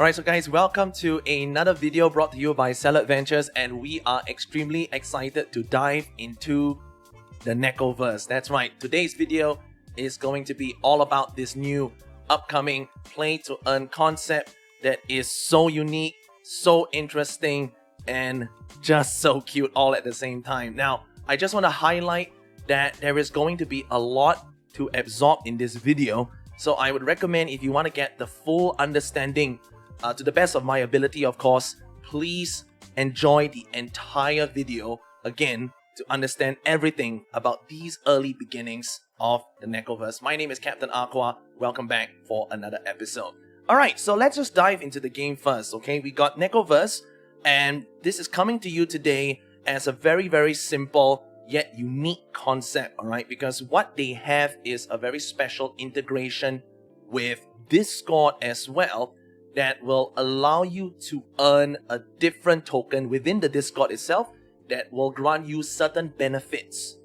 Alright, so guys, welcome to another video brought to you by Salad Ventures, and we are extremely excited to dive into the Nekoverse. That's right, today's video is going to be all about this new upcoming play-to-earn concept that is so unique, so interesting, and just so cute all at the same time. Now, I just want to highlight that there is going to be a lot to absorb in this video, so I would recommend, if you want to get the full understanding to the best of my ability, of course, please enjoy the entire video again to understand everything about these early beginnings of the Nekoverse. My name is Captain Aqua. Welcome back for another episode. Alright, so let's just dive into the game first, okay? We got Nekoverse, and this is coming to you today as a very simple yet unique concept, alright? Because what they have is a very special integration with Discord as well, that will allow you to earn a different token within the Discord itself that will grant you certain benefits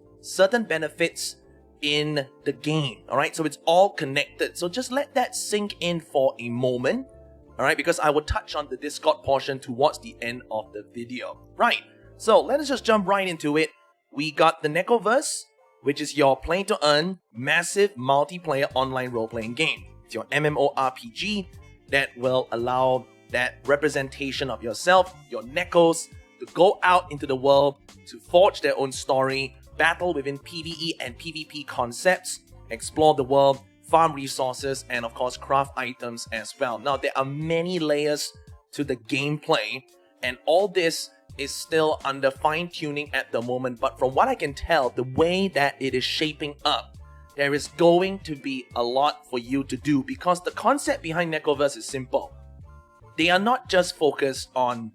in the game. Alright, so it's all connected. So just let that sink in for a moment. Alright, because I will touch on the Discord portion towards the end of the video. Right, so let us just jump right into it. We got the Nekoverse, which is your play-to-earn, massive multiplayer online role-playing game. It's your MMORPG that will allow that representation of yourself, your Nekos, to go out into the world, to forge their own story, battle within PvE and PvP concepts, explore the world, farm resources, and of course craft items as well. Now, there are many layers to the gameplay, and all this is still under fine-tuning at the moment, but from what I can tell, the way that it is shaping up, there is going to be a lot for you to do, because the concept behind Nekoverse is simple. They are not just focused on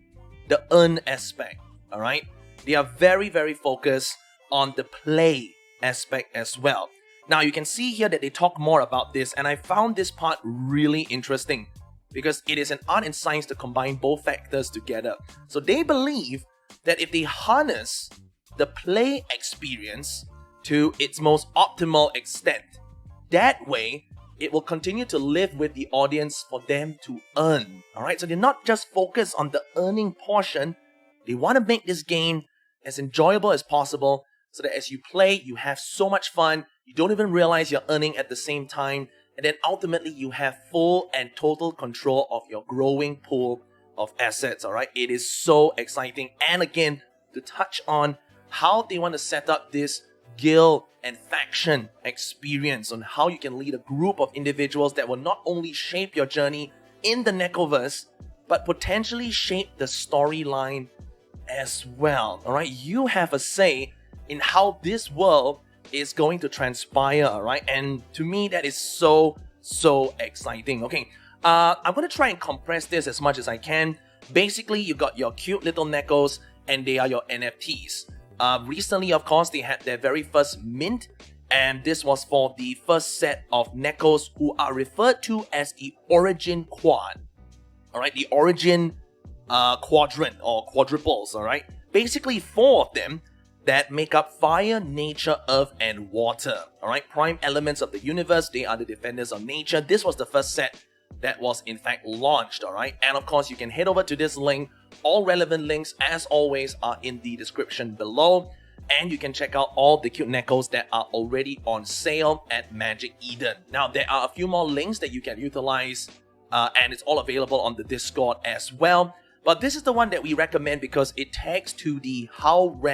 the earn aspect, alright? They are very focused on the play aspect as well. Now, you can see here that they talk more about this, and I found this part really interesting because it is an art and science to combine both factors together. So they believe that if they harness the play experience to its most optimal extent, that way it will continue to live with the audience for them to earn. Alright, so they're not just focused on the earning portion, they want to make this game as enjoyable as possible so that as you play, you have so much fun, you don't even realize you're earning at the same time, and then ultimately you have full and total control of your growing pool of assets. Alright, it is so exciting. And again, to touch on how they want to set up this guild and faction experience on how you can lead a group of individuals that will not only shape your journey in the Nekoverse, but potentially shape the storyline as well. Alright, you have a say in how this world is going to transpire, alright? And to me, that is so exciting. Okay, I'm going to try and compress this as much as I can. Basically, you got your cute little Nekos, and they are your NFTs. Recently, of course, they had their very first mint, and this was for the first set of Nekos who are referred to as the Origin Quad. Alright, the Origin Quadrant or quadruples, alright? Basically, 4 of them that make up fire, nature, earth, and water. Alright, prime elements of the universe, they are the defenders of nature. This was the first set that was in fact launched, alright? And of course, you can head over to this link. All relevant links, as always, are in the description below. And you can check out all the cute Nekos that are already on sale at Magic Eden. Now, there are a few more links that you can utilize, and it's all available on the Discord as well. But this is the one that we recommend because it tags to the howrare.is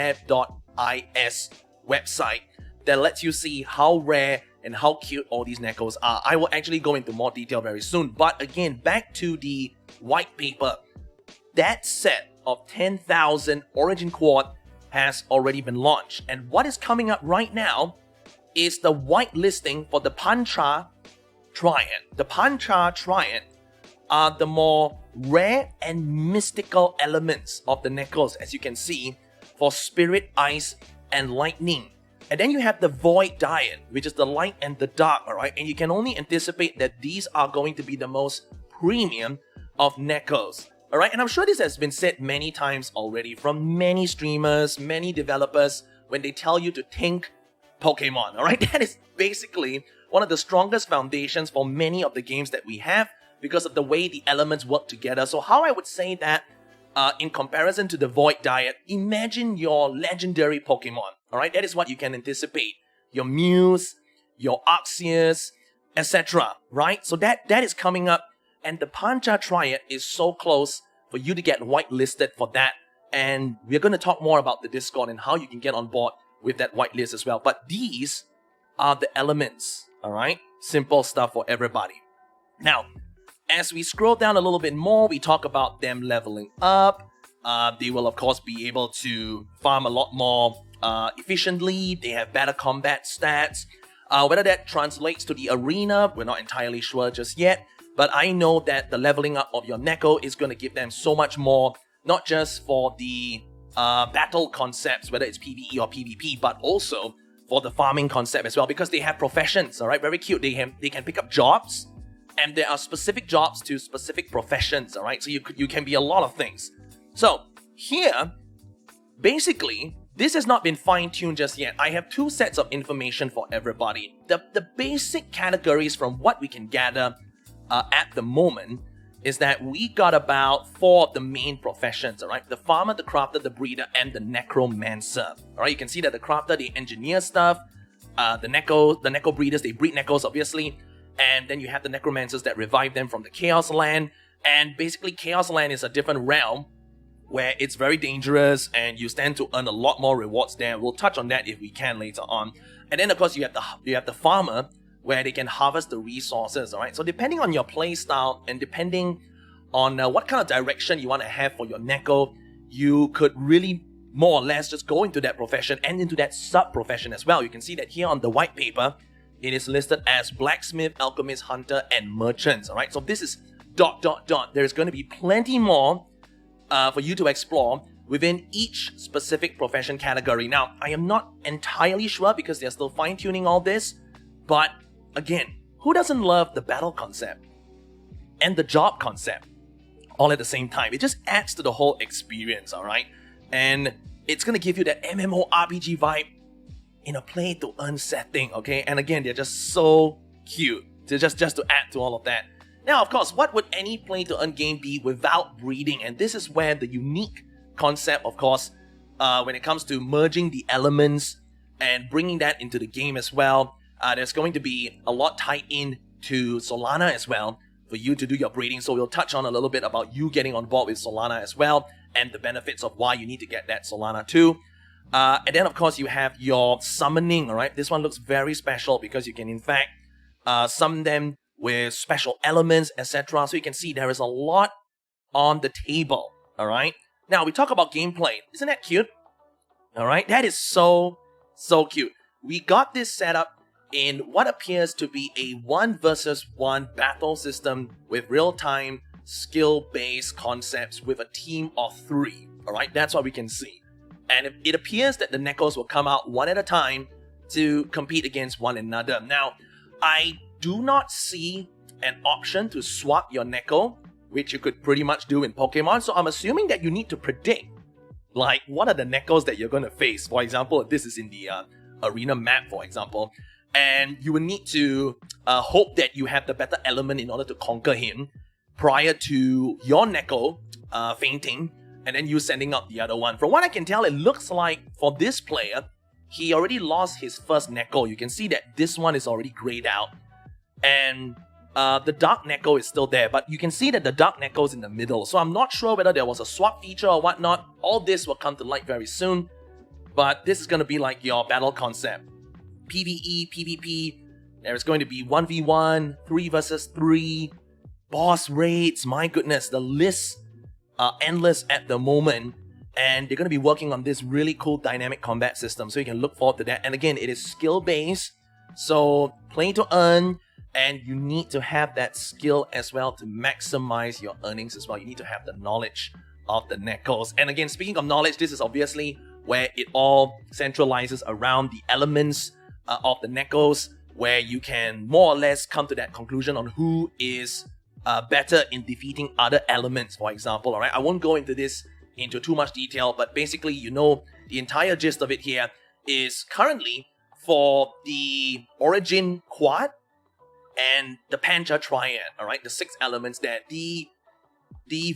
website that lets you see how rare and how cute all these Nekos are. I will actually go into more detail very soon. But again, back to the white paper. That set of 10,000 Origin Quad has already been launched. And what is coming up right now is the whitelisting for the Pancha Triad. The Pancha Triad are the more rare and mystical elements of the Nekos, as you can see, for Spirit, Ice, and Lightning. And then you have the Void Diet, which is the light and the dark, alright? And you can only anticipate that these are going to be the most premium of Nekos. Alright, and I'm sure this has been said many times already from many streamers, many developers, when they tell you to think Pokemon, alright? That is basically one of the strongest foundations for many of the games that we have. because of the way the elements work together. So how I would say that, in comparison to the Void Diet, imagine your legendary Pokemon. Alright, that is what you can anticipate. Your Muse, your Arceus, etc. Right? So that is coming up, and the Pancha Triad is so close for you to get whitelisted for that. And we're going to talk more about the Discord and how you can get on board with that whitelist as well. But these are the elements. Alright? Simple stuff for everybody. Now, as we scroll down a little bit more, we talk about them leveling up. They will, of course, be able to farm a lot more efficiently. They have better combat stats. Whether that translates to the arena, we're not entirely sure just yet. But I know that the leveling up of your Neko is going to give them so much more, not just for the battle concepts, whether it's PvE or PvP, but also for the farming concept as well, because they have professions, alright? Very cute. They can pick up jobs, and there are specific jobs to specific professions, alright? So you can be a lot of things. So here, basically, this has not been fine-tuned just yet. I have two sets of information for everybody. The basic categories from what we can gather at the moment is that we got about 4 of the main professions, alright? The farmer, the crafter, the breeder, and the necromancer. Alright, you can see that the crafter, they engineer stuff. The Neko breeders, they breed Nekos, obviously. And then you have the necromancers that revive them from the Chaos Land. And basically, Chaos Land is a different realm where it's very dangerous and you stand to earn a lot more rewards there. We'll touch on that if we can later on. And then, of course, you have the farmer, where they can harvest the resources, alright? So depending on your playstyle and depending on what kind of direction you want to have for your Neko, you could really more or less just go into that profession and into that sub-profession as well. You can see that here on the white paper, it is listed as blacksmith, alchemist, hunter, and merchants, alright? So this is ... There's going to be plenty more for you to explore within each specific profession category. Now, I am not entirely sure because they're still fine-tuning all this, but again, who doesn't love the battle concept and the job concept all at the same time? It just adds to the whole experience, alright? And it's going to give you that MMORPG vibe in a play-to-earn setting, okay? And again, they're just so cute. Just to add to all of that. Now, of course, what would any play-to-earn game be without breeding? And this is where the unique concept, of course, when it comes to merging the elements and bringing that into the game as well, there's going to be a lot tied in to Solana as well for you to do your breeding. So we'll touch on a little bit about you getting on board with Solana as well and the benefits of why you need to get that Solana too. And then, of course, you have your summoning, alright? This one looks very special because you can, in fact, summon them with special elements, etc. So you can see there is a lot on the table, alright? Now, we talk about gameplay. Isn't that cute? Alright, that is so cute. We got this set up in what appears to be a 1 versus 1 battle system with real-time, skill-based concepts with a team of 3. Alright, that's what we can see. And it appears that the Nekos will come out one at a time to compete against one another. Now, I do not see an option to swap your Neko, which you could pretty much do in Pokemon, so I'm assuming that you need to predict, like, what are the Nekos that you're going to face. For example, this is in the arena map, for example, and you will need to hope that you have the better element in order to conquer him prior to your Neko fainting, and then you sending out the other one. From what I can tell, it looks like for this player, he already lost his first Neko. You can see that this one is already grayed out. And the Dark Neko is still there, but you can see that the Dark Neko is in the middle. So I'm not sure whether there was a swap feature or whatnot. All this will come to light very soon. But this is going to be like your battle concept. PvE, PvP, there's going to be 1v1, 3 versus 3, boss raids. My goodness, the lists are endless at the moment. And they're going to be working on this really cool dynamic combat system. So you can look forward to that. And again, it is skill-based. So play to earn. And you need to have that skill as well to maximize your earnings as well. You need to have the knowledge of the Nekos. And again, speaking of knowledge, this is obviously where it all centralizes around the elements of the Nekos, where you can more or less come to that conclusion on who is better in defeating other elements, for example. Alright, I won't go into this into too much detail, but basically, you know, the entire gist of it here is currently for the Origin Quad and the Pancha Triad, alright, the 6 elements there. The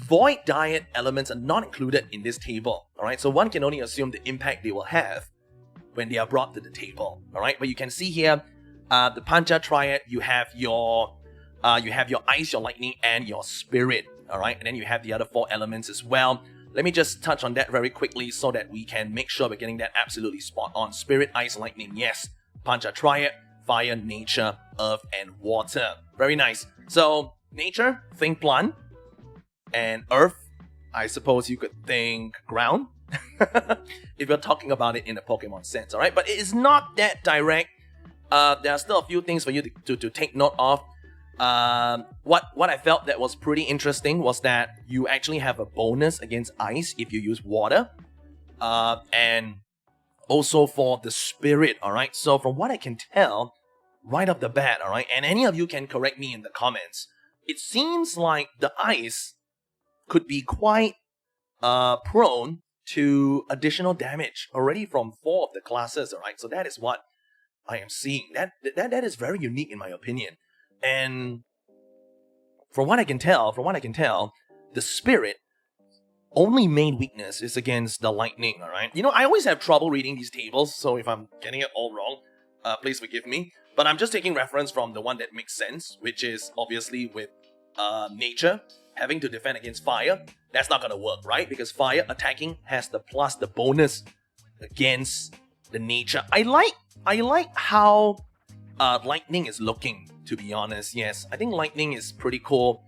Void Diet elements are not included in this table, alright, so one can only assume the impact they will have when they are brought to the table, alright, but you can see here, the Pancha Triad, you have your ice, your lightning, and your spirit, alright, and then you have the other 4 elements as well. Let me just touch on that very quickly so that we can make sure we're getting that absolutely spot on. Spirit, ice, lightning, yes. Pancha Triad, fire, nature, earth, and water. Very nice. So, nature, think plant. And earth, I suppose you could think ground. If you're talking about it in a Pokemon sense, alright? But it is not that direct. There are still a few things for you to take note of. What I felt that was pretty interesting was that you actually have a bonus against ice if you use water. And also for the spirit, alright? So from what I can tell, right off the bat, alright? And any of you can correct me in the comments. It seems like the ice could be quite prone to additional damage already from 4 of the classes, alright? So that is what I am seeing. That is very unique in my opinion. And from what I can tell, the spirit only main weakness is against the lightning, alright? You know, I always have trouble reading these tables, so if I'm getting it all wrong, please forgive me. But I'm just taking reference from the one that makes sense, which is obviously with nature having to defend against fire. That's not gonna work, right? Because fire attacking has the plus, the bonus against the nature. I like how lightning is looking, to be honest. Yes, I think lightning is pretty cool.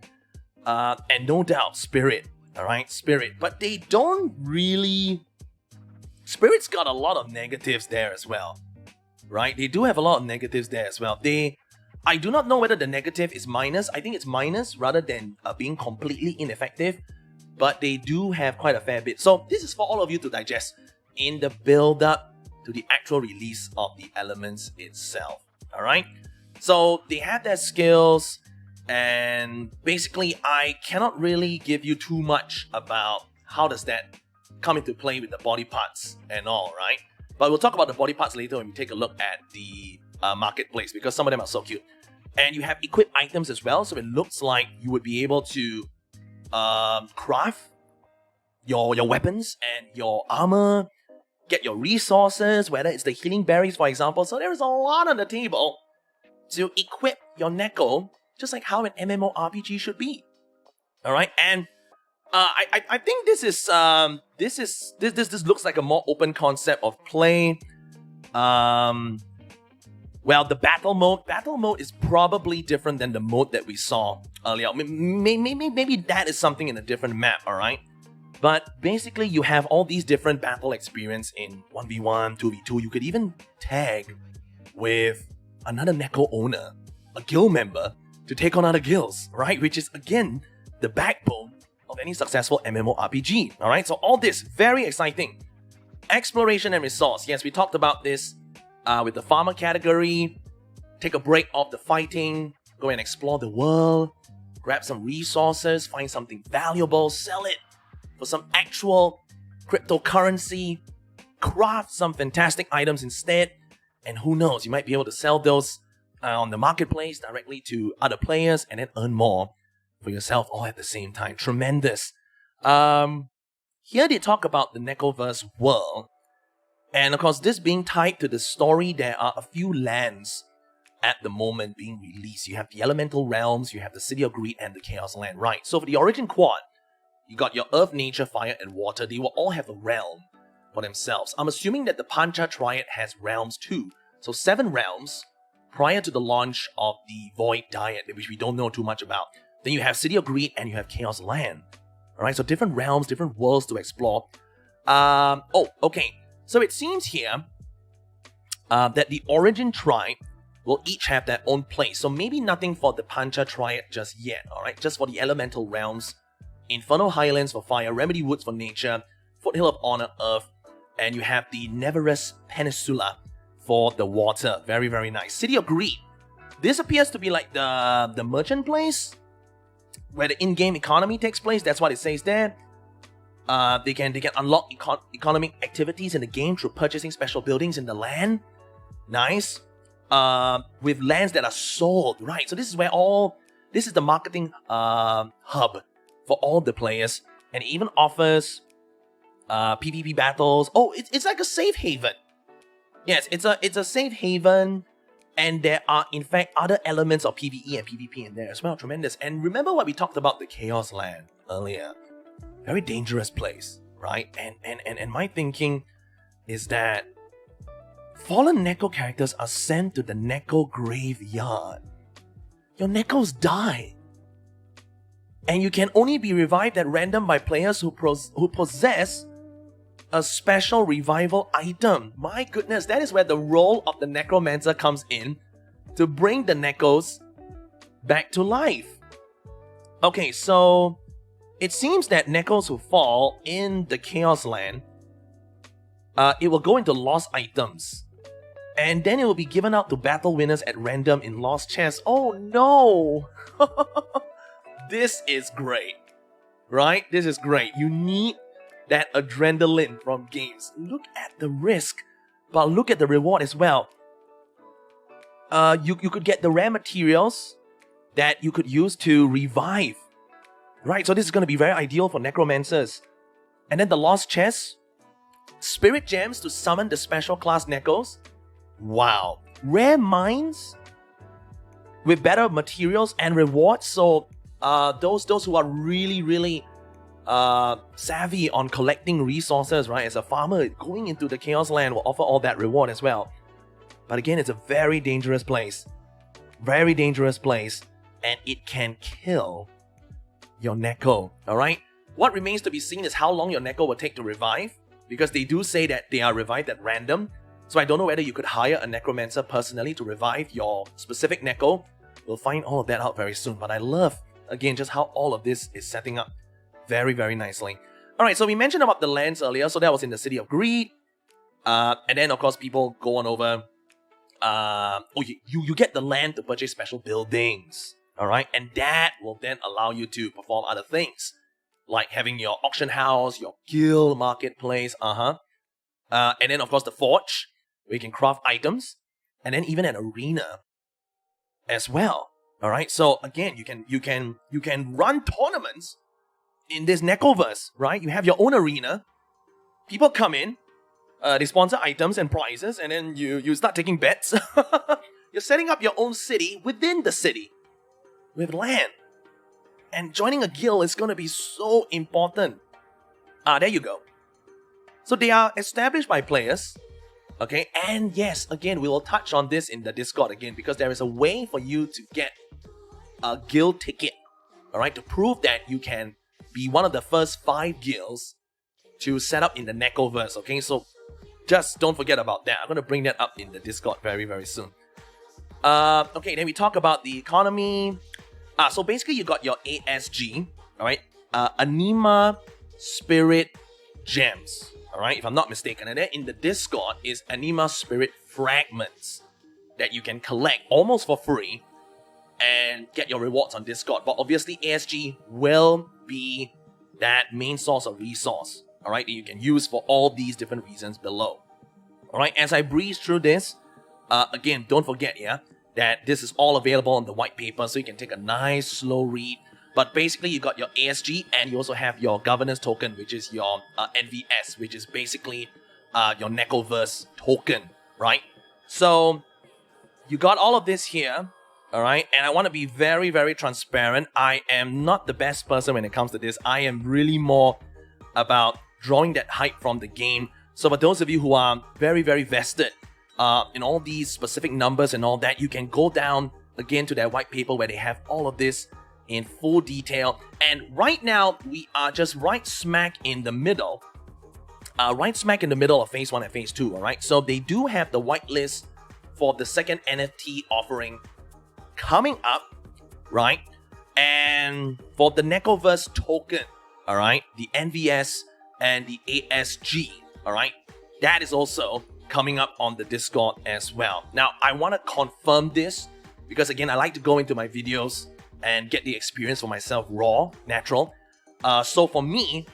And no doubt, spirit. Alright, spirit. But they don't really... Spirit's got a lot of negatives there as well. Right? They do have a lot of negatives there as well. I do not know whether the negative is minus. I think it's minus rather than being completely ineffective. But they do have quite a fair bit. So this is for all of you to digest in the build-up to the actual release of the elements itself. Alright? So they have their skills, and basically I cannot really give you too much about how does that come into play with the body parts and all, right? But we'll talk about the body parts later when we take a look at the marketplace, because some of them are so cute. And you have equipped items as well, so it looks like you would be able to craft your weapons and your armor, get your resources, whether it's the healing berries, for example. So there's a lot on the table to equip your Neko, just like how an MMORPG should be. Alright, and I think this looks like a more open concept of play. Well, the battle mode is probably different than the mode that we saw earlier. Maybe that is something in a different map, alright? But basically, you have all these different battle experience in 1v1, 2v2. You could even tag with another Neko owner, a guild member, to take on other guilds, right? Which is, again, the backbone of any successful MMORPG, alright? So all this, very exciting. Exploration and resource. Yes, we talked about this with the farmer category. Take a break off the fighting, go and explore the world, grab some resources, find something valuable, sell it for some actual cryptocurrency, craft some fantastic items instead, and who knows, you might be able to sell those on the marketplace directly to other players and then earn more for yourself all at the same time. Tremendous. Here they talk about the Nekoverse world, and of course this being tied to the story, there are a few lands at the moment being released. You have the Elemental Realms, you have the City of Greed, and the Chaos Land. Right, so for the Origin Quad, you got your Earth, Nature, Fire, and Water. They will all have a realm for themselves. I'm assuming that the Pancha Triad has realms too. So 7 realms prior to the launch of the Void Diet, which we don't know too much about. Then you have City of Greed and you have Chaos Land. Alright, so different realms, different worlds to explore. Okay. So it seems here that the Origin Tribe will each have their own place. So maybe nothing for the Pancha Triad just yet, alright? Just for the Elemental Realms. Infernal Highlands for Fire, Remedy Woods for Nature, Foothill of Honor, Earth, and you have the Nekoverse Peninsula for the Water. Very, very nice. City of Greed. This appears to be like the merchant place, where the in-game economy takes place. That's what it says there. They can unlock economic activities in the game through purchasing special buildings in the land. Nice. with lands that are sold, right? So this is where this is the marketing hub for all the players, and it even offers PvP battles. Oh, it's like a safe haven. Yes, it's a safe haven, and there are in fact other elements of PvE and PvP in there as well. Tremendous. And remember what we talked about the Chaos Land earlier? Very dangerous place, right? And my thinking is that fallen Neko characters are sent to the Neko graveyard. Your Nekos die, and you can only be revived at random by players who possess a special revival item. My goodness, that is where the role of the Necromancer comes in to bring the Nekos back to life. Okay, so it seems that Nekos who fall in the Chaos Land, it will go into lost items, and then it will be given out to battle winners at random in lost chests. Oh no! This is great, right? This is great. You need that adrenaline from games. Look at the risk, but look at the reward as well. You could get the rare materials that you could use to revive, right? So this is going to be very ideal for necromancers. And then the lost chests, spirit gems to summon the special class Nekos. Wow, rare mines with better materials and rewards. So those who are really savvy on collecting resources, right? As a farmer, going into the Chaos Land will offer all that reward as well. But again, it's a very dangerous place. Very dangerous place. And it can kill your Neko, alright? What remains to be seen is how long your Neko will take to revive, because they do say that they are revived at random. So I don't know whether you could hire a Necromancer personally to revive your specific Neko. We'll find all of that out very soon. But I love, again, just how all of this is setting up very nicely. Alright, so we mentioned about the lands earlier, so that was in the City of Greed. And then of course people go on over, you get the land to purchase special buildings. Alright, and that will then allow you to perform other things, like having your auction house, your guild marketplace, and then of course the forge, where you can craft items, and then even an arena as well. Alright, so again, you can run tournaments in this Nekoverse, right? You have your own arena. People come in, they sponsor items and prizes, and then you start taking bets. You're setting up your own city within the city with land. And joining a guild is going to be so important. There you go. So they are established by players. Okay, and yes, again, we will touch on this in the Discord again, because there is a way for you to get a guild ticket, alright, to prove that you can be one of the first 5 guilds to set up in the Nekoverse, okay? So just don't forget about that. I'm going to bring that up in the Discord very soon. Okay, then we talk about the economy. So basically you got your ASG, alright? Anima Spirit Gems, alright, if I'm not mistaken. And then in the Discord is Anima Spirit Fragments that you can collect almost for free and get your rewards on Discord. But obviously ASG will be that main source of resource, alright, that you can use for all these different reasons below. Alright, as I breeze through this, again, don't forget, that this is all available on the white paper, so you can take a nice slow read. But basically, you got your ASG, and you also have your governance token, which is your NVS, which is basically your Nekoverse token, right? So you got all of this here, alright? And I want to be very transparent. I am not the best person when it comes to this. I am really more about drawing that hype from the game. So for those of you who are very vested in all these specific numbers and all that, you can go down again to their white paper where they have all of this in full detail. And right now, we are just right smack in the middle of Phase 1 and Phase 2, alright? So they do have the whitelist for the second NFT offering coming up, right? And for the Nekoverse token, alright, the NVS and the ASG, alright, that is also coming up on the Discord as well. Now, I want to confirm this because, again, I like to go into my videos and get the experience for myself raw, natural. So for me,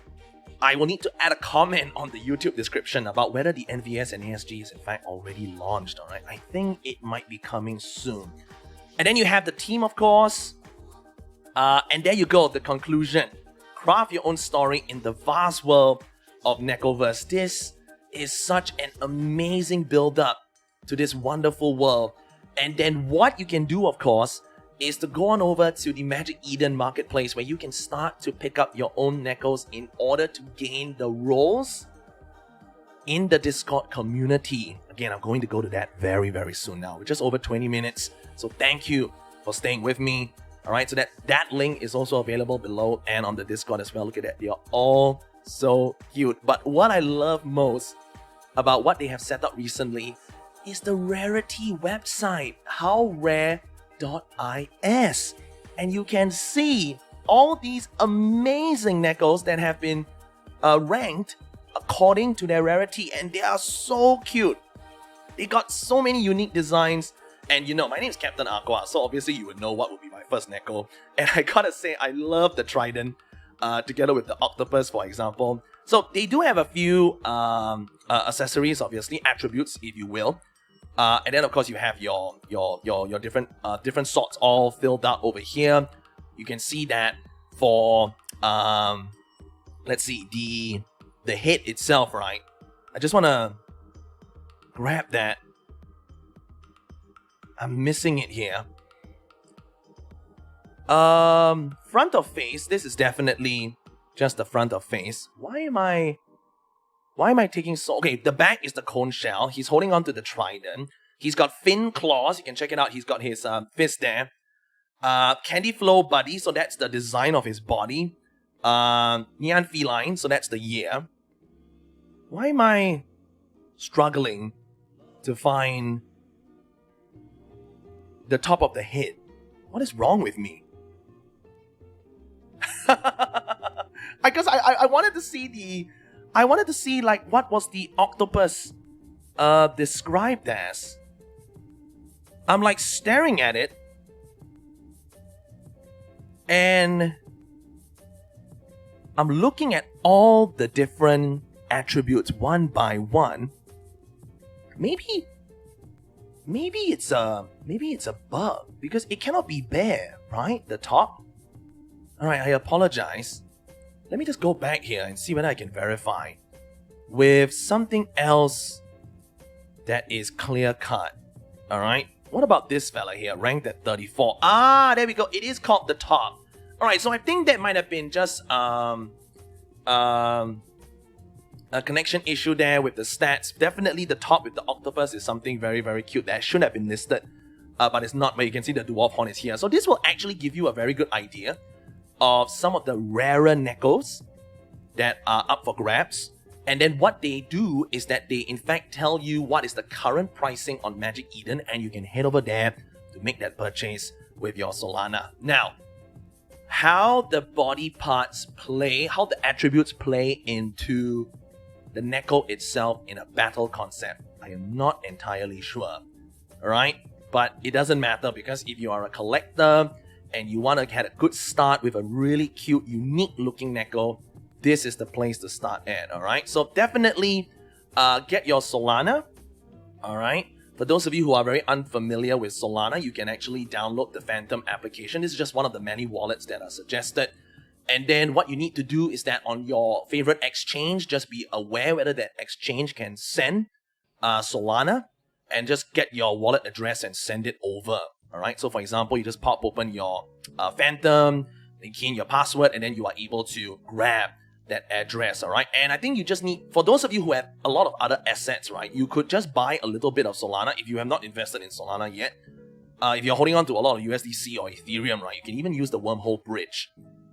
I will need to add a comment on the YouTube description about whether the NVS and ASG is in fact already launched, alright? I think it might be coming soon. And then you have the team, of course. And there you go, the conclusion. Craft your own story in the vast world of Nekoverse. This is such an amazing build-up to this wonderful world. And then what you can do, of course, is to go on over to the Magic Eden Marketplace, where you can start to pick up your own Nekos in order to gain the roles in the Discord community. Again, I'm going to go to that very, very soon now. We're just over 20 minutes, so thank you for staying with me. Alright, so that link is also available below and on the Discord as well. Look at that, they're all so cute. But what I love most about what they have set up recently is the rarity website. HowRare.is, and you can see all these amazing Nekos that have been ranked according to their rarity, and they are so cute. They got so many unique designs, and you know, my name is Captain Aqua, so obviously you would know what would be my first Neko, and I gotta say, I love the trident together with the octopus, for example. So they do have a few accessories, obviously, attributes, if you will. And then of course you have your different sorts all filled out over here. You can see that for let's see, the head itself, right? I just wanna grab that. I'm missing it here. Front of face, this is definitely just the front of face. Why am I taking so... Okay, the back is the cone shell. He's holding on to the trident. He's got fin claws. You can check it out. He's got his fist there. Candy Flow Buddy. So that's the design of his body. Neon Feline. So that's the year. Why am I struggling to find the top of the head? What is wrong with me? Because I wanted to see like what was the octopus described as. I'm like staring at it, and I'm looking at all the different attributes one by one. Maybe it's a bug, because it cannot be bare, right? The top. Alright, I apologize. Let me just go back here and see whether I can verify with something else that is clear cut. Alright, what about this fella here, ranked at 34? Ah, there we go, it is called the top. Alright, so I think that might have been just a connection issue there with the stats. Definitely the top with the octopus is something very, very cute that should have been listed, but it's not, but you can see the dwarf horn is here. So this will actually give you a very good idea of some of the rarer Nekos that are up for grabs. And then what they do is that they in fact tell you what is the current pricing on Magic Eden, and you can head over there to make that purchase with your Solana. Now, how the body parts play, how the attributes play into the Neko itself in a battle concept, I am not entirely sure. Alright? But it doesn't matter, because if you are a collector and you want to get a good start with a really cute, unique looking Neko, this is the place to start at, alright? So definitely get your Solana, alright? For those of you who are very unfamiliar with Solana, you can actually download the Phantom application. This is just one of the many wallets that are suggested. And then what you need to do is that on your favorite exchange, just be aware whether that exchange can send Solana, and just get your wallet address and send it over. Alright, so for example, you just pop open your Phantom, then key in your password, and then you are able to grab that address, alright? And I think you just need, for those of you who have a lot of other assets, right, you could just buy a little bit of Solana if you have not invested in Solana yet. If you're holding on to a lot of USDC or Ethereum, right, you can even use the wormhole bridge,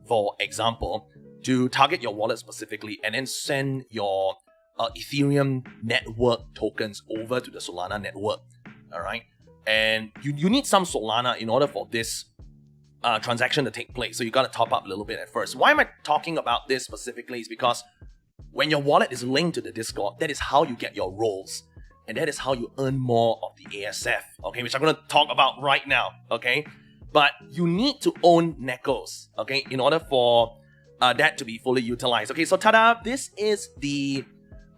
for example, to target your wallet specifically, and then send your Ethereum network tokens over to the Solana network, alright? And you need some Solana in order for this transaction to take place. So you got to top up a little bit at first. Why am I talking about this specifically is because when your wallet is linked to the Discord, that is how you get your rolls. And that is how you earn more of the ASF, okay? Which I'm going to talk about right now, okay? But you need to own Nekos, okay? In order for that to be fully utilized. Okay, so tada, this is the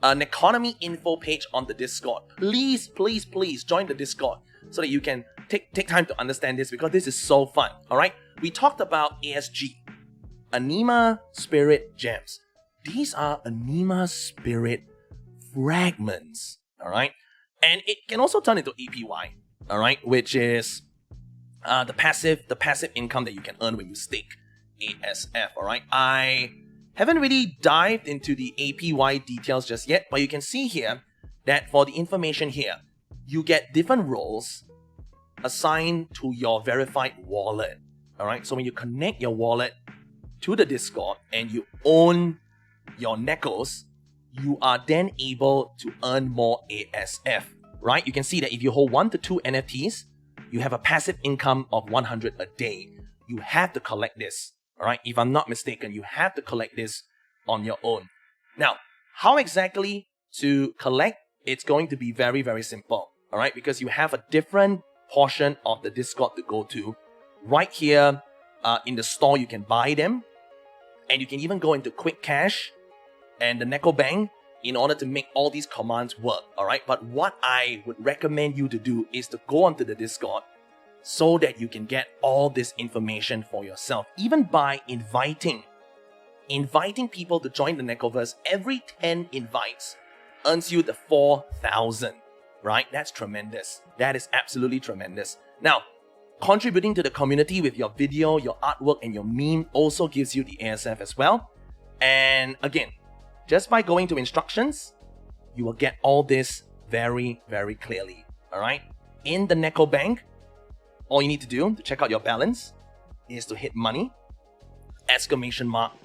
Nekonomy info page on the Discord. Please, please, please join the Discord so that you can take time to understand this, because this is so fun. All right, we talked about ASG, Anima Spirit Gems. These are Anima Spirit fragments. All right, and it can also turn into APY. All right, which is the passive income that you can earn when you stake ASF. All right, I haven't really dived into the APY details just yet, but you can see here that for the information here, you get different roles assigned to your verified wallet. All right, so when you connect your wallet to the Discord and you own your Nekos, you are then able to earn more ASF. Right, you can see that if you hold 1 to 2 NFTs, you have a passive income of 100 a day. You have to collect this. All right, if I'm not mistaken, you have to collect this on your own. Now, how exactly to collect? It's going to be very, very simple. All right, because you have a different portion of the Discord to go to. Right here in the store, you can buy them. And you can even go into Quick Cash and the Neko Bank in order to make all these commands work. All right, but what I would recommend you to do is to go onto the Discord so that you can get all this information for yourself, even by inviting people to join the Nekoverse. Every 10 invites earns you the 4,000, right? That's tremendous. That is absolutely tremendous. Now, contributing to the community with your video, your artwork, and your meme also gives you the ASF as well. And again, just by going to instructions, you will get all this very, very clearly. All right? In the Neko Bank, all you need to do to check out your balance is to hit money,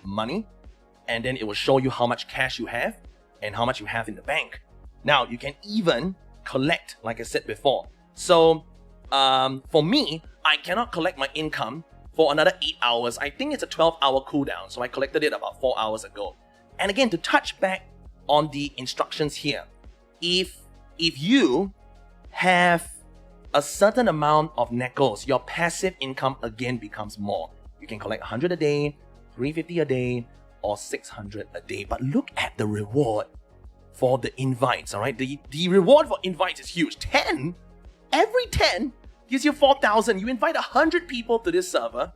!money, and then it will show you how much cash you have and how much you have in the bank. Now, you can even collect, like I said before. So, for me, I cannot collect my income for another 8 hours. I think it's a 12-hour cooldown, so I collected it about 4 hours ago. And again, to touch back on the instructions here, if you have a certain amount of Nekos, your passive income again becomes more. You can collect 100 a day, 350 a day, or 600 a day. But look at the reward for the invites, all right? The reward for invites is huge. 10? Every 10 gives you 4,000. You invite 100 people to this server.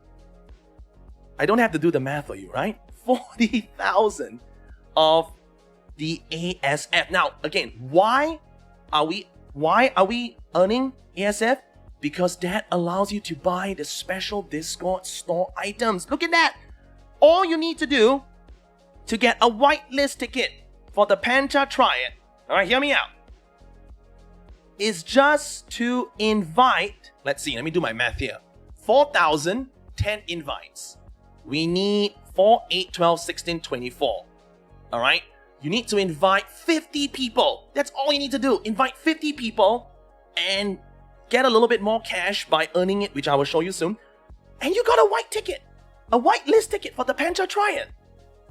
I don't have to do the math for you, right? 40,000 of the ASF. Now, again, why are we earning ASF? Because that allows you to buy the special Discord store items. Look at that. All you need to do to get a whitelist ticket for the Pancha Triad, all right, hear me out, is just to invite, let's see, let me do my math here. 4,000, 10 invites. We need 4, 8, 12, 16, 24. All right? You need to invite 50 people. That's all you need to do. Invite 50 people and get a little bit more cash by earning it, which I will show you soon. And you got a white ticket. A white list ticket for the Pancha Triad.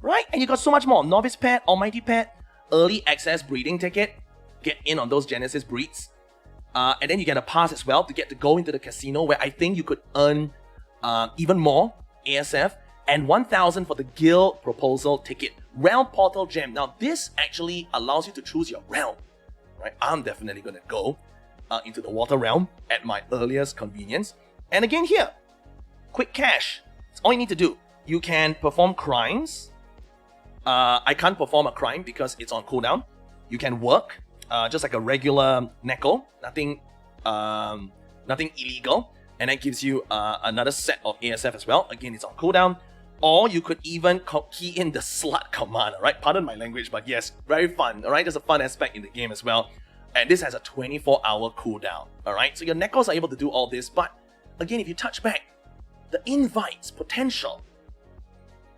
Right? And you got so much more. Novice Pet, Almighty Pet, Early Access Breeding Ticket. Get in on those Genesis breeds. And then you get a pass as well to get to go into the casino, where I think you could earn even more ASF. And 1,000 for the Guild Proposal Ticket. Realm Portal Gem. Now, this actually allows you to choose your realm. Right? I'm definitely going to go into the Water Realm at my earliest convenience. And again here, Quick Cash. It's all you need to do. You can perform crimes. I can't perform a crime because it's on cooldown. You can work just like a regular Neko. Nothing illegal. And that gives you another set of ASF as well. Again, it's on cooldown. Or you could even key in the slut command, alright? Pardon my language, but yes, very fun, alright? There's a fun aspect in the game as well. And this has a 24-hour cooldown, alright? So your Nekos are able to do all this, but again, if you touch back, the invites potential,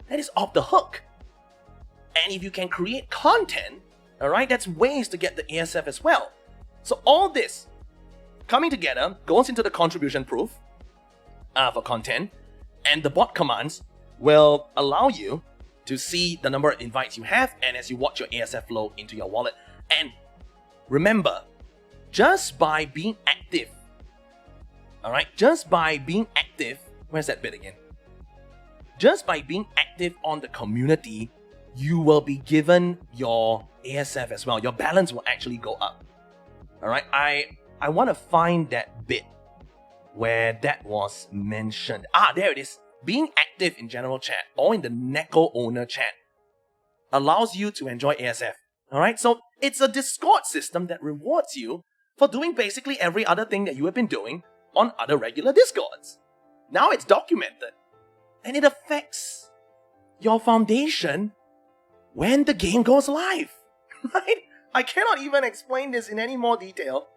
that is off the hook. And if you can create content, alright, that's ways to get the ASF as well. So all this coming together goes into the contribution proof for content, and the bot commands will allow you to see the number of invites you have, and as you watch your ASF flow into your wallet. And remember, just by being active, alright, just by being active, where's that bit again? just by being active on the community, you will be given your ASF as well. Your balance will actually go up. Alright, I want to find that bit where that was mentioned. There it is. Being active in general chat or in the Neko owner chat allows you to enjoy ASF. Alright, so it's a Discord system that rewards you for doing basically every other thing that you have been doing on other regular Discords. Now it's documented. And it affects your foundation when the game goes live. Right? I cannot even explain this in any more detail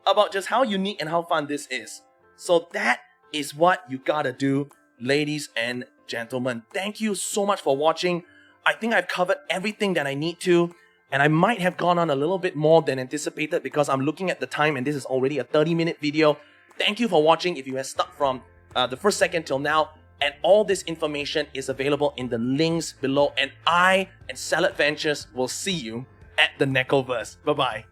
about just how unique and how fun this is. So that is what you gotta do, ladies and gentlemen. Thank you so much for watching. I think I've covered everything that I need to, and I might have gone on a little bit more than anticipated because I'm looking at the time and this is already a 30-minute video. Thank you for watching if you have stuck from the first second till now. And all this information is available in the links below. And I and Salad Ventures will see you at the Nekoverse. Bye-bye.